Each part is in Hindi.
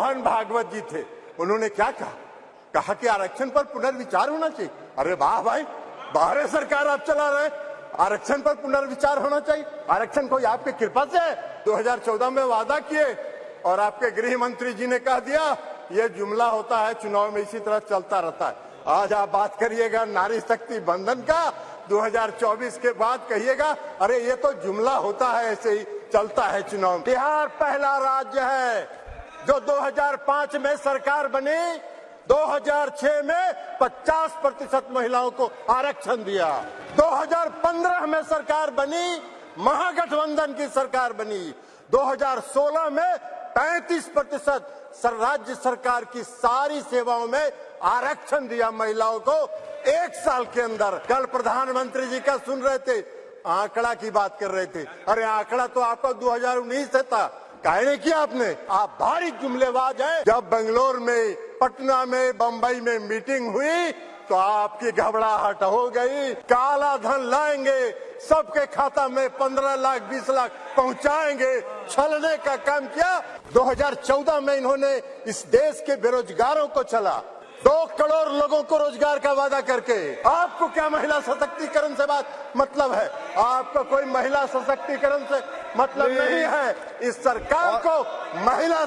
मोहन भागवत जी थे, उन्होंने क्या कहा कि आरक्षण पर पुनर्विचार होना चाहिए। अरे वाह भाई, बाहर सरकार आप चला रहे, आरक्षण पर पुनर्विचार होना चाहिए। आरक्षण कोई आपकी कृपा से है? 2014 में वादा किए और आपके गृह मंत्री जी ने कह दिया। ये जुमला होता है चुनाव में, इसी तरह चलता रहता है। आज आप बात करिएगा नारी शक्ति बंधन का, 2024 के बाद कहिएगा अरे ये तो जुमला होता है, ऐसे ही चलता है चुनाव। बिहार पहला राज्य है जो 2005 में सरकार बनी, 2006 में 50% महिलाओं को आरक्षण दिया, 2015 में सरकार बनी, महागठबंधन की सरकार बनी, 2016 में 35% राज्य सरकार की सारी सेवाओं में आरक्षण दिया महिलाओं को 1 साल के अंदर। कल प्रधानमंत्री जी का सुन रहे थे, आंकड़ा की बात कर रहे थे। अरे आंकड़ा तो आपका 2019 से था, काहे नहीं किया आपने? आप भारी जुमलेबाज हैं। जब बेंगलोर में, पटना में, बंबई में मीटिंग हुई तो आपकी घबराहट हो गई। काला धन लाएंगे, सबके खाता में 15 लाख 20 लाख पहुंचाएंगे, छलने का काम किया। 2014 में इन्होंने इस देश के बेरोजगारों को चला, 2 करोड़ लोगों को रोजगार का वादा करके। आपको क्या महिला सशक्तिकरण से बात मतलब है? आपको कोई महिला सशक्तिकरण से मतलब नहीं है। इस सरकार को महिला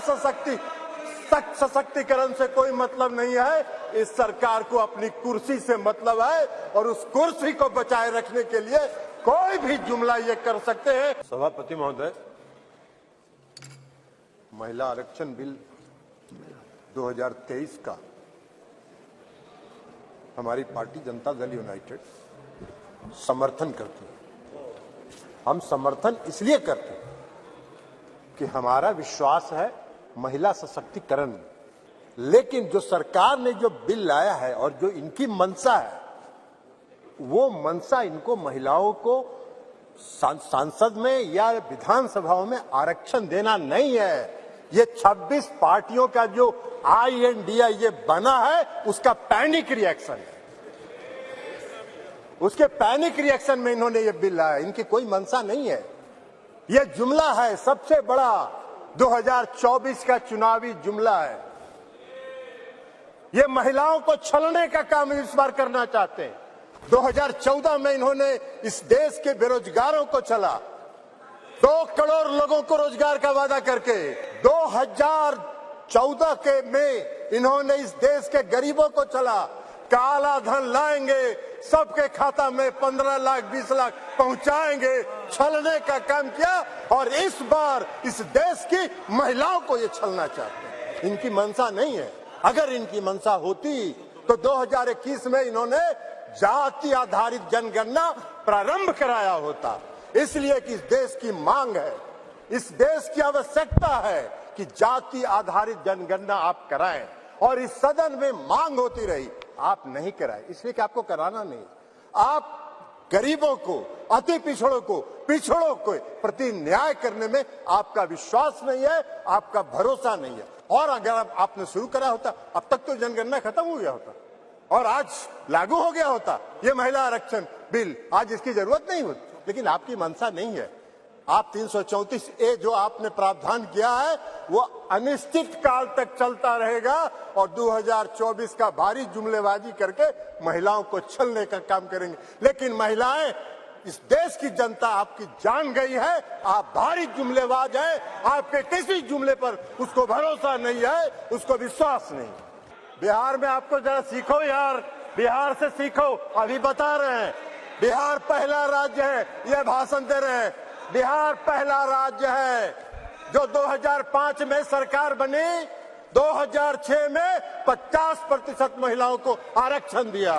सशक्तिकरण से कोई मतलब नहीं है। इस सरकार को अपनी कुर्सी से मतलब है और उस कुर्सी को बचाए रखने के लिए कोई भी जुमला ये कर सकते हैं। सभापति महोदय, महिला आरक्षण बिल 2023 का हमारी पार्टी जनता दल यूनाइटेड समर्थन करती है। हम समर्थन इसलिए करते हैं कि हमारा विश्वास है महिला सशक्तिकरण में। लेकिन जो सरकार ने जो बिल लाया है और जो इनकी मंशा है, वो मंशा इनको महिलाओं को संसद में या विधानसभाओं में आरक्षण देना नहीं है। ये 26 पार्टियों का जो INDA ये बना है, उसका पैनिक रिएक्शन है। उसके पैनिक रिएक्शन में इन्होंने ये बिल लाया। इनकी कोई मंशा नहीं है। ये जुमला है, सबसे बड़ा 2024 का चुनावी जुमला है। ये महिलाओं को छलने का काम इस बार करना चाहते हैं। 2014 में इन्होंने इस देश के बेरोजगारों को चला, 2 करोड़ लोगों को रोजगार का वादा करके। 2014 के में इन्होंने इस देश के गरीबों को चला, काला धन लाएंगे, सबके खाता में 15 लाख 20 लाख पहुंचाएंगे, छलने का काम किया। और इस बार इस देश की महिलाओं को ये छलना चाहते हैं। इनकी मंशा नहीं है। अगर इनकी मंशा होती तो 2021 में इन्होंने जाति आधारित जनगणना प्रारंभ कराया होता। इसलिए कि इस देश की मांग है, इस देश की आवश्यकता है कि जाति आधारित जनगणना आप कराएं। और इस सदन में मांग होती रही, आप नहीं कराए, इसलिए कि आपको कराना नहीं। आप गरीबों को, अति पिछड़ों को प्रति न्याय करने में आपका विश्वास नहीं है, आपका भरोसा नहीं है। और अगर आपने शुरू करा होता, अब तक तो जनगणना खत्म हो गया होता और आज लागू हो गया होता ये महिला आरक्षण बिल। आज इसकी जरूरत नहीं होती, लेकिन आपकी मंशा नहीं है। आप 334A जो आपने प्रावधान किया है वो अनिश्चित काल तक चलता रहेगा और 2024 का भारी जुमलेबाजी करके महिलाओं को छलने का काम करेंगे। लेकिन महिलाएं, इस देश की जनता आपकी जान गई है। आप भारी जुमलेबाज हैं। आपके किसी जुमले पर उसको भरोसा नहीं है, उसको विश्वास नहीं। बिहार में आपको जरा सीखो यार, बिहार से सीखो। अभी बता रहे हैं बिहार पहला राज्य है, ये भाषण दे रहे हैं। बिहार पहला राज्य है जो 2005 में सरकार बनी, 2006 में 50% महिलाओं को आरक्षण दिया,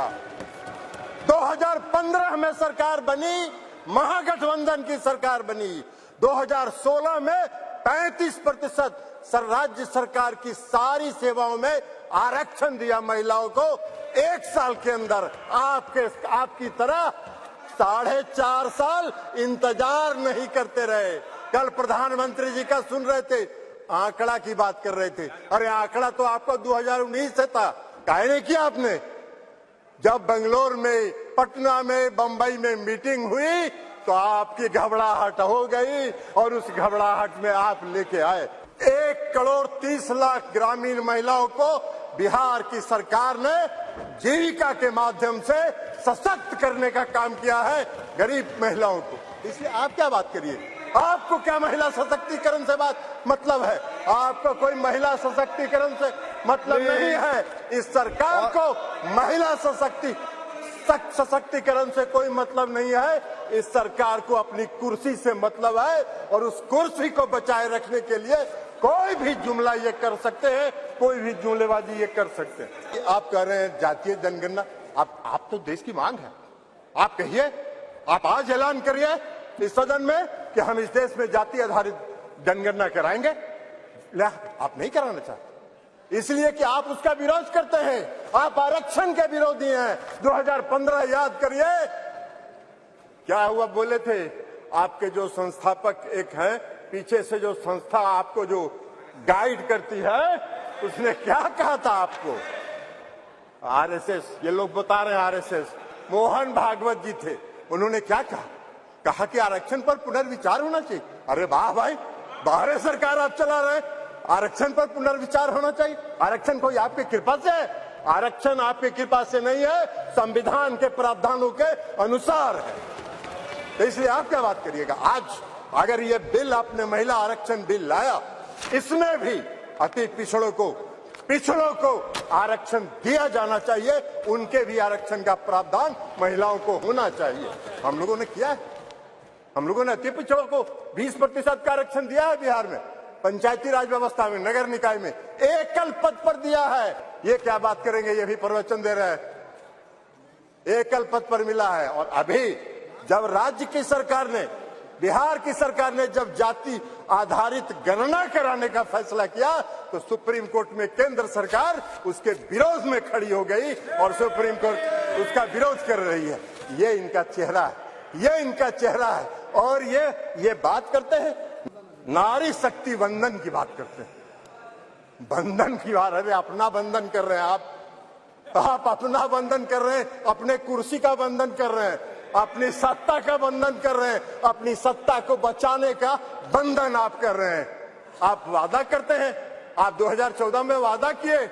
2015 में सरकार बनी, महागठबंधन की सरकार बनी, 2016 में 35% राज्य सरकार की सारी सेवाओं में आरक्षण दिया महिलाओं को 1 साल के अंदर। आपकी तरह 4.5 साल इंतजार नहीं करते रहे। कल प्रधानमंत्री जी का सुन रहे थे, आंकड़ा की बात कर रहे थे। अरे आंकड़ा तो आपका 2019 से था, काहे नहीं किया आपने? जब बेंगलोर में, पटना में, बंबई में मीटिंग हुई तो आपकी घबराहट हो गई और उस घबराहट में आप लेके आए 1,30,00,000 ग्रामीण महिलाओं को बिहार की सरकार ने जीविका के माध्यम से सशक्त करने का काम किया है, गरीब महिलाओं को। इसलिए आप क्या बात करिए, आपको क्या महिला सशक्तिकरण से बात मतलब है? आपको कोई महिला सशक्तिकरण से मतलब नहीं है। इस सरकार को महिला सशक्तिकरण से कोई मतलब नहीं है। इस सरकार को अपनी कुर्सी से मतलब है और उस कुर्सी को बचाए रखने के लिए कोई भी जुमला ये कर सकते हैं, कोई भी जुमलेबाजी ये कर सकते हैं। आप कह रहे हैं जातीय जनगणना, आप तो देश की मांग है, आप कहिए, आप आज ऐलान करिए इस सदन में कि हम इस देश में जाति आधारित जनगणना कराएंगे। आप नहीं कराना चाहते इसलिए कि आप उसका विरोध करते हैं, आप आरक्षण के विरोधी हैं। 2015 याद करिए क्या हुआ, बोले थे आपके जो संस्थापक एक हैं, पीछे से जो संस्था आपको जो गाइड करती है, उसने क्या कहा था आपको? आरएसएस, ये लोग बता रहे हैं आरएसएस, मोहन भागवत जी थे, उन्होंने क्या कहा कि आरक्षण पर पुनर्विचार होना चाहिए। अरे वाह भाई, बाहर सरकार आप चला रहे, आरक्षण पर पुनर्विचार होना चाहिए। आरक्षण कोई आपकी कृपा से है? आरक्षण आपकी कृपा से नहीं है, संविधान के प्रावधानों के अनुसार है। तो इसलिए आप क्या बात करिएगा? आज अगर ये बिल, आपने महिला आरक्षण बिल लाया, इसमें भी अति पिछड़ों को आरक्षण दिया जाना चाहिए, उनके भी आरक्षण का प्रावधान महिलाओं को होना चाहिए। हम लोगों ने किया है, हम लोगों ने अति पिछड़ों को 20% का आरक्षण दिया है बिहार में, पंचायती राज व्यवस्था में, नगर निकाय में एकल पद पर दिया है। ये क्या बात करेंगे, ये भी प्रवचन दे रहे हैं। एकल पद पर मिला है। और अभी जब राज्य की सरकार ने, बिहार की सरकार ने जब जाति आधारित गणना कराने का फैसला किया, तो सुप्रीम कोर्ट में केंद्र सरकार उसके विरोध में खड़ी हो गई और सुप्रीम कोर्ट उसका विरोध कर रही है। ये इनका चेहरा है, ये इनका चेहरा है। और ये बात करते हैं, नारी शक्ति बंधन की बात करते हैं, बंधन की बात। अरे अपना बंधन कर रहे हैं आप अपना बंधन कर रहे हैं, अपने कुर्सी का बंधन कर रहे हैं, अपनी सत्ता का बंधन कर रहे हैं, अपनी सत्ता को बचाने का बंधन आप कर रहे हैं। आप वादा करते हैं, आप 2014 में वादा किए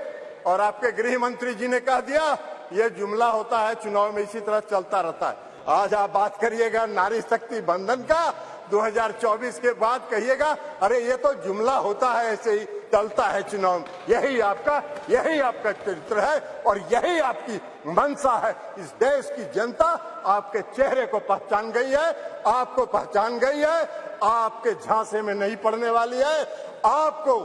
और आपके गृह मंत्री जी ने कह दिया, ये जुमला होता है, चुनाव में इसी तरह चलता रहता है। आज आप बात करिएगा नारी शक्ति बंधन का, 2024 के बाद कहिएगा अरे ये तो जुमला होता है, ऐसे ही चलता है चुनाव। यही आपका चरित्र है और यही आपकी मंशा है। इस देश की जनता आपके चेहरे को पहचान गई है, आपको पहचान गई है, आपके झांसे में नहीं पड़ने वाली है। आपको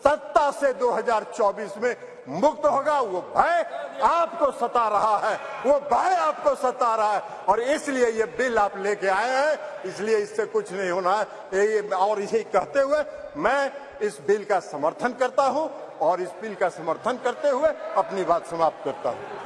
सत्ता से 2024 में मुक्त होगा। वो भय आपको सता रहा है, वो भय आपको सता रहा है और इसलिए ये बिल आप लेके आए हैं, इसलिए इससे कुछ नहीं होना है। और इसे कहते हुए मैं इस बिल का समर्थन करता हूं और इस बिल का समर्थन करते हुए अपनी बात समाप्त करता हूं।